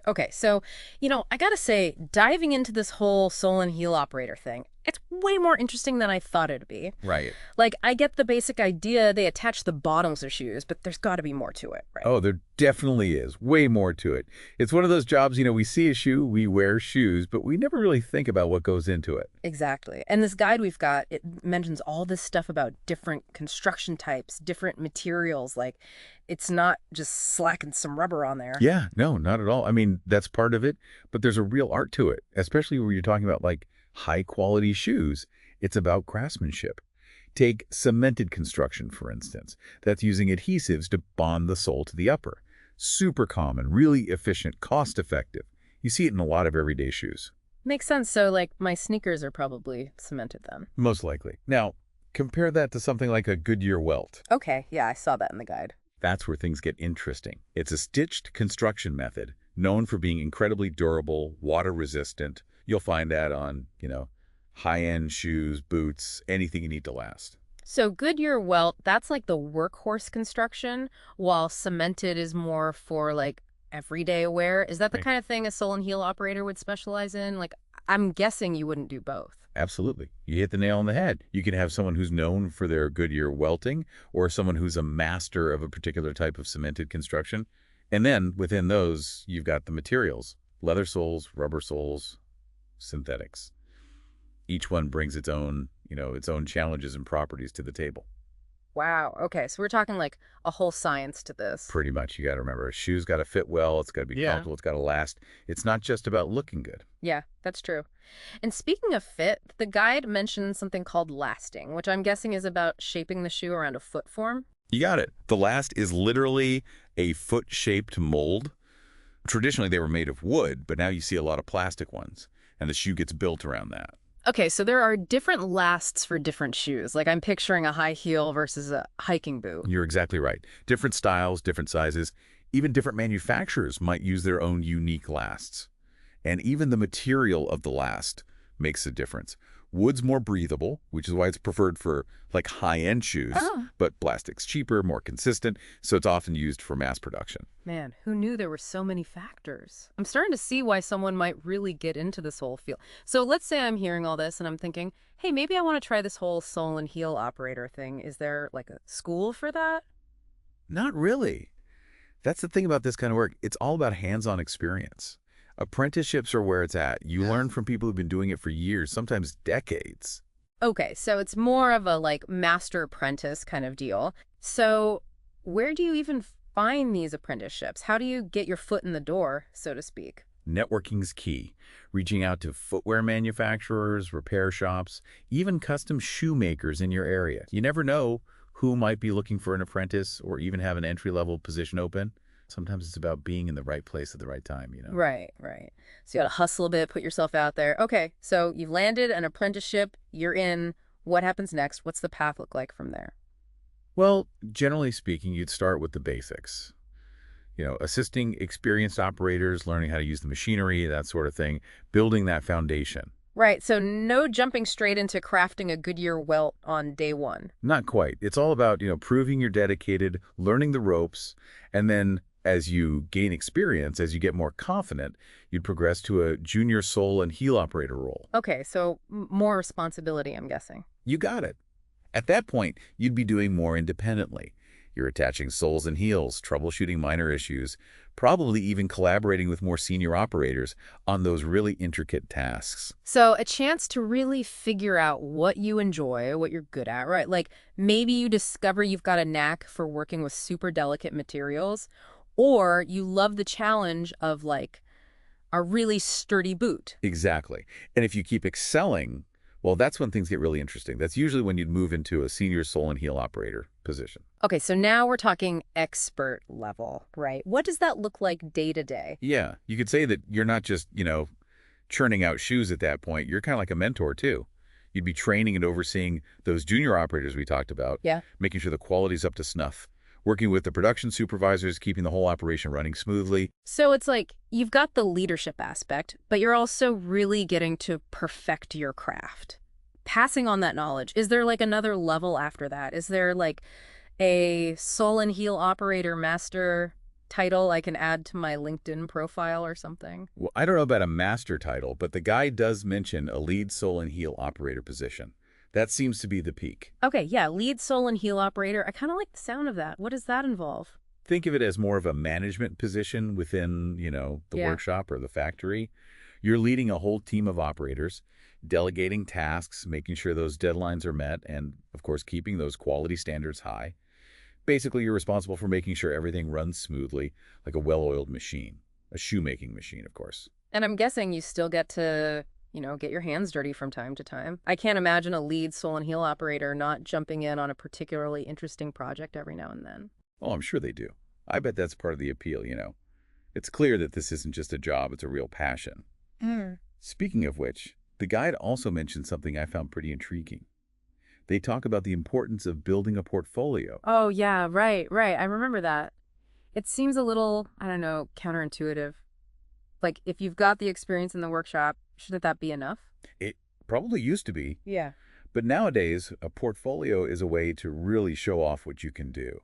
Okay, so, I gotta say, diving into this whole sole and heel operator thing, it's way more interesting than I thought it'd be. Right. Like, I get the basic idea they attach the bottoms of shoes, but there's gotta be more to it, right? Oh, there definitely is. Way more to it. It's one of those jobs, we see a shoe, we wear shoes, but we never really think about what goes into it. Exactly. And this guide we've got, it mentions all this stuff about different construction types, different materials. Like, it's not just slacking some rubber on there. Yeah, no, not at all. I mean, that's part of it, but there's a real art to it, especially when you're talking about like high quality shoes. It's about craftsmanship. Take cemented construction, for instance. That's using adhesives to bond the sole to the upper. Super common, really efficient, cost effective. You see it in a lot of everyday shoes. Makes sense. So, like, my sneakers are probably cemented then. Most likely. Now, compare that to something like a Goodyear welt. Okay, yeah, I saw that in the guide. That's where things get interesting. It's a stitched construction method known for being incredibly durable, water resistant. You'll find that on, high-end shoes, boots, anything you need to last. So Goodyear welt, that's like the workhorse construction, while cemented is more for like everyday wear. Is that the Right. kind of thing a sole and heel operator would specialize in? Like, I'm guessing you wouldn't do both. Absolutely. You hit the nail on the head. You can have someone who's known for their Goodyear welting or someone who's a master of a particular type of cemented construction. And then within those, you've got the materials, leather soles, rubber soles, synthetics. Each one brings its own challenges and properties to the table. Wow. Okay, so we're talking like a whole science to this. Pretty much, you got to remember, a shoe's got to fit well, it's got to be Yeah. comfortable, it's got to last. It's not just about looking good. Yeah, that's true. And speaking of fit, the guide mentions something called lasting, which I'm guessing is about shaping the shoe around a foot form. You got it. The last is literally a foot-shaped mold. Traditionally, they were made of wood, but now you see a lot of plastic ones, and the shoe gets built around that. Okay, so there are different lasts for different shoes. Like I'm picturing a high heel versus a hiking boot. You're exactly right. Different styles, different sizes, even different manufacturers might use their own unique lasts. And even the material of the last makes a difference. Wood's more breathable, which is why it's preferred for like high-end shoes, Oh. but plastic's cheaper, more consistent, so it's often used for mass production. Man, who knew there were so many factors? I'm starting to see why someone might really get into this whole field. So let's say I'm hearing all this and I'm thinking, hey, maybe I want to try this whole sole and heel operator thing. Is there like a school for that? Not really. That's the thing about this kind of work. It's all about hands-on experience. Apprenticeships are where it's at. You learn from people who've been doing it for years, sometimes decades. Okay, so it's more of a like master apprentice kind of deal. So where do you even find these apprenticeships? How do you get your foot in the door, so to speak? Networking's key. Reaching out to footwear manufacturers, repair shops, even custom shoemakers in your area. You never know who might be looking for an apprentice or even have an entry-level position open. Sometimes it's about being in the right place at the right time. Right, right. So you got to hustle a bit, put yourself out there. Okay, so you've landed an apprenticeship, you're in. What happens next? What's the path look like from there? Well, generally speaking, you'd start with the basics. Assisting experienced operators, learning how to use the machinery, that sort of thing, building that foundation. Right, so no jumping straight into crafting a Goodyear welt on day one. Not quite. It's all about, proving you're dedicated, learning the ropes, and then as you gain experience, as you get more confident, you'd progress to a junior sole and heel operator role. Okay, so more responsibility, I'm guessing. You got it. At that point, you'd be doing more independently. You're attaching soles and heels, troubleshooting minor issues, probably even collaborating with more senior operators on those really intricate tasks. So a chance to really figure out what you enjoy, what you're good at, right? Like maybe you discover you've got a knack for working with super delicate materials, or you love the challenge of like a really sturdy boot. Exactly. And if you keep excelling, well, that's when things get really interesting. That's usually when you'd move into a senior sole and heel operator position. Okay, so now we're talking expert level, right? What does that look like day to day? Yeah, you could say that you're not just, churning out shoes at that point. You're kind of like a mentor, too. You'd be training and overseeing those junior operators we talked about, Yeah. making sure the quality's up to snuff, working with the production supervisors, keeping the whole operation running smoothly. So it's like you've got the leadership aspect, but you're also really getting to perfect your craft. Passing on that knowledge, is there like another level after that? Is there like a sole and heel operator master title I can add to my LinkedIn profile or something? Well, I don't know about a master title, but the guy does mention a lead sole and heel operator position. That seems to be the peak. Okay, yeah, lead sole and heel operator. I kind of like the sound of that. What does that involve? Think of it as more of a management position within, the Yeah. workshop or the factory. You're leading a whole team of operators, delegating tasks, making sure those deadlines are met, and, of course, keeping those quality standards high. Basically, you're responsible for making sure everything runs smoothly, like a well-oiled machine. A shoemaking machine, of course. And I'm guessing you still get to, get your hands dirty from time to time. I can't imagine a lead sole and heel operator not jumping in on a particularly interesting project every now and then. Oh, I'm sure they do. I bet that's part of the appeal. It's clear that this isn't just a job, it's a real passion. Mm. Speaking of which, the guide also mentioned something I found pretty intriguing. They talk about the importance of building a portfolio. Oh, yeah, right, right. I remember that. It seems a little, I don't know, counterintuitive. Like, if you've got the experience in the workshop, shouldn't that be enough? It probably used to be, Yeah. but nowadays, a portfolio is a way to really show off what you can do.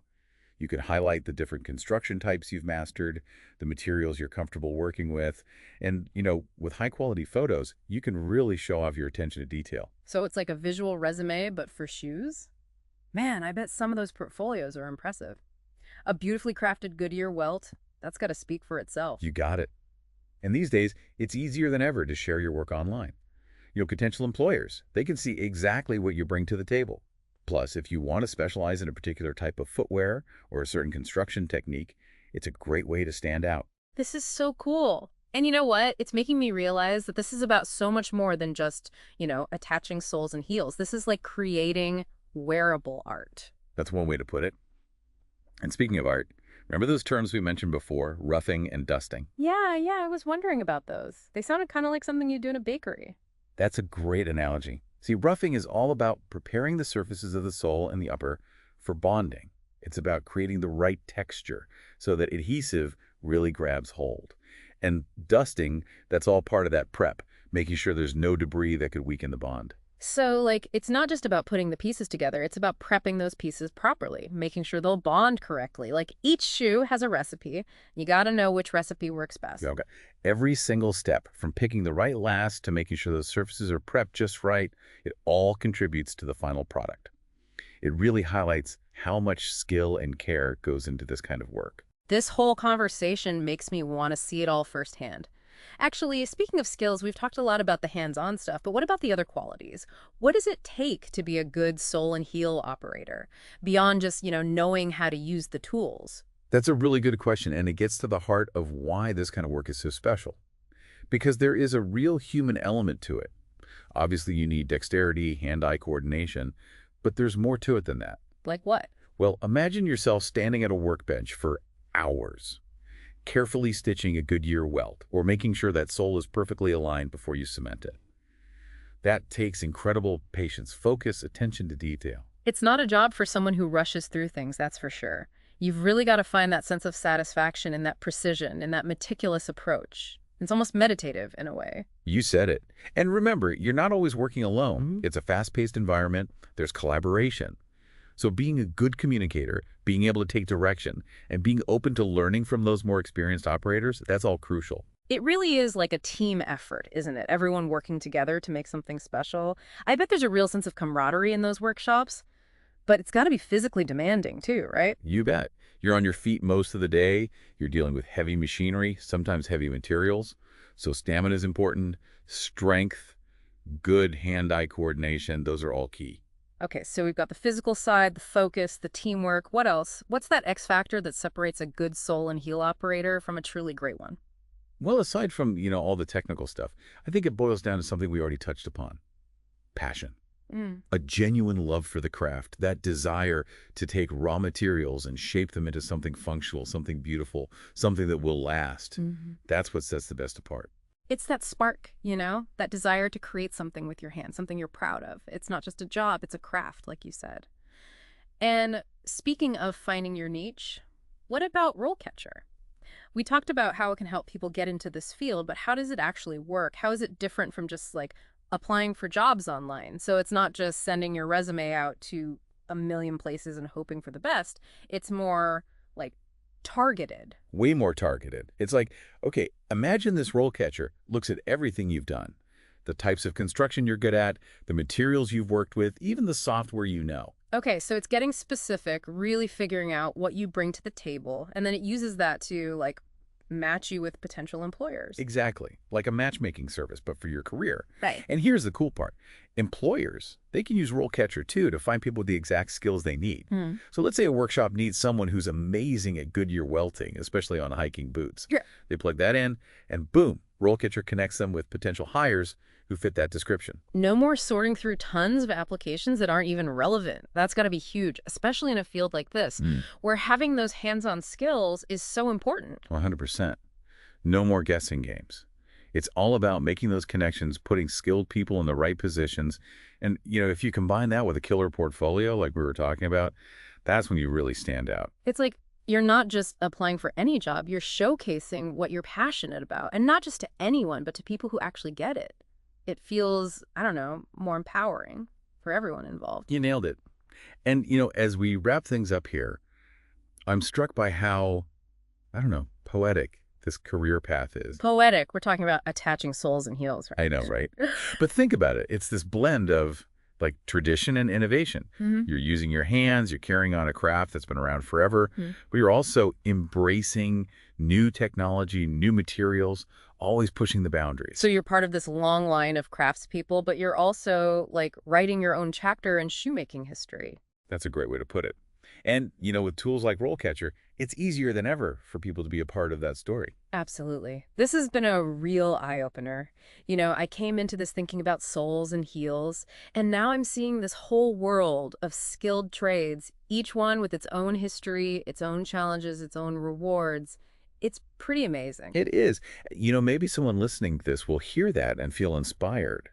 You can highlight the different construction types you've mastered, the materials you're comfortable working with, and, with high-quality photos, you can really show off your attention to detail. So it's like a visual resume, but for shoes? Man, I bet some of those portfolios are impressive. A beautifully crafted Goodyear welt, that's got to speak for itself. You got it. And these days, it's easier than ever to share your work online. Potential employers, they can see exactly what you bring to the table. Plus, if you want to specialize in a particular type of footwear or a certain construction technique, it's a great way to stand out. This is so cool. And you know what? It's making me realize that this is about so much more than just, attaching soles and heels. This is like creating wearable art. That's one way to put it. And speaking of art, remember those terms we mentioned before, roughing and dusting? Yeah, yeah, I was wondering about those. They sounded kind of like something you do in a bakery. That's a great analogy. See, roughing is all about preparing the surfaces of the sole and the upper for bonding. It's about creating the right texture so that adhesive really grabs hold. And dusting, that's all part of that prep, making sure there's no debris that could weaken the bond. So, like, it's not just about putting the pieces together, it's about prepping those pieces properly, making sure they'll bond correctly. Like, each shoe has a recipe. You gotta know which recipe works best. Okay. Every single step, from picking the right last to making sure those surfaces are prepped just right, it all contributes to the final product. It really highlights how much skill and care goes into this kind of work. This whole conversation makes me want to see it all firsthand. Actually, speaking of skills, we've talked a lot about the hands-on stuff, but what about the other qualities? What does it take to be a good sole and heel operator, beyond just, knowing how to use the tools? That's a really good question, and it gets to the heart of why this kind of work is so special. Because there is a real human element to it. Obviously, you need dexterity, hand-eye coordination, but there's more to it than that. Like what? Well, imagine yourself standing at a workbench for hours, carefully stitching a Goodyear welt, or making sure that sole is perfectly aligned before you cement it. That takes incredible patience, focus, attention to detail. It's not a job for someone who rushes through things, that's for sure. You've really got to find that sense of satisfaction in that precision, in that meticulous approach. It's almost meditative in a way. You said it. And remember, you're not always working alone. It's a fast-paced environment. There's collaboration. So being a good communicator, being able to take direction, and being open to learning from those more experienced operators, that's all crucial. It really is like a team effort, isn't it? Everyone working together to make something special. I bet there's a real sense of camaraderie in those workshops, but it's got to be physically demanding too, right? You bet. You're on your feet most of the day. You're dealing with heavy machinery, sometimes heavy materials. So stamina is important. Strength, good hand-eye coordination, those are all key. Okay, so we've got the physical side, the focus, the teamwork. What else? What's that X factor that separates a good sole and heel operator from a truly great one? Well, aside from, all the technical stuff, I think it boils down to something we already touched upon. Passion. Mm. A genuine love for the craft, that desire to take raw materials and shape them into something functional, something beautiful, something that will last. That's what sets the best apart. It's that spark, that desire to create something with your hands, something you're proud of. It's not just a job, it's a craft, like you said. And speaking of finding your niche, what about RoleCatcher? We talked about how it can help people get into this field, but how does it actually work? How is it different from just like applying for jobs online? So it's not just sending your resume out to a million places and hoping for the best. It's more like targeted. Way more targeted. It's like, okay, imagine this roll catcher looks at everything you've done, the types of construction you're good at, the materials you've worked with, even the software you know. Okay, so it's getting specific, really figuring out what you bring to the table, and then it uses that to, like, match you with potential employers. Exactly, like a matchmaking service, but for your career. Right. And here's the cool part. Employers, they can use RoleCatcher too to find people with the exact skills they need. Hmm. So let's say a workshop needs someone who's amazing at Goodyear welting, especially on hiking boots. Yeah. They plug that in, and boom, RoleCatcher connects them with potential hires who fit that description. No more sorting through tons of applications that aren't even relevant. That's got to be huge, especially in a field like this, where having those hands-on skills is so important. 100%. No more guessing games. It's all about making those connections, putting skilled people in the right positions. And, if you combine that with a killer portfolio like we were talking about, that's when you really stand out. It's like you're not just applying for any job, you're showcasing what you're passionate about, and not just to anyone, but to people who actually get it. It feels, I don't know, more empowering for everyone involved. You nailed it. And, as we wrap things up here, I'm struck by how, I don't know, poetic this career path is. Poetic. We're talking about attaching soles and heels, right? I know, right? But think about it. It's this blend of like tradition and innovation. You're using your hands, you're carrying on a craft that's been around forever, but you're also embracing new technology, new materials, always pushing the boundaries. So you're part of this long line of craftspeople, but you're also like writing your own chapter in shoemaking history. That's a great way to put it. And, with tools like RoleCatcher, it's easier than ever for people to be a part of that story. Absolutely. This has been a real eye-opener. I came into this thinking about soles and heels, and now I'm seeing this whole world of skilled trades, each one with its own history, its own challenges, its own rewards. It's pretty amazing. It is. Maybe someone listening to this will hear that and feel inspired.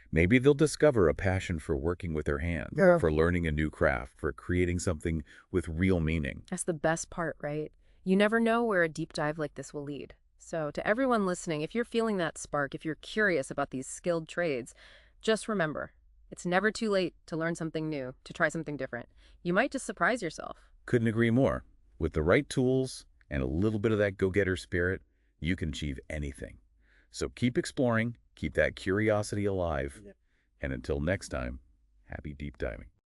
Maybe they'll discover a passion for working with their hands, Yeah. for learning a new craft, for creating something with real meaning. That's the best part, right? You never know where a deep dive like this will lead. So to everyone listening, if you're feeling that spark, if you're curious about these skilled trades, just remember, it's never too late to learn something new, to try something different. You might just surprise yourself. Couldn't agree more. With the right tools and a little bit of that go-getter spirit, you can achieve anything. So keep exploring, keep that curiosity alive, and until next time, happy deep diving.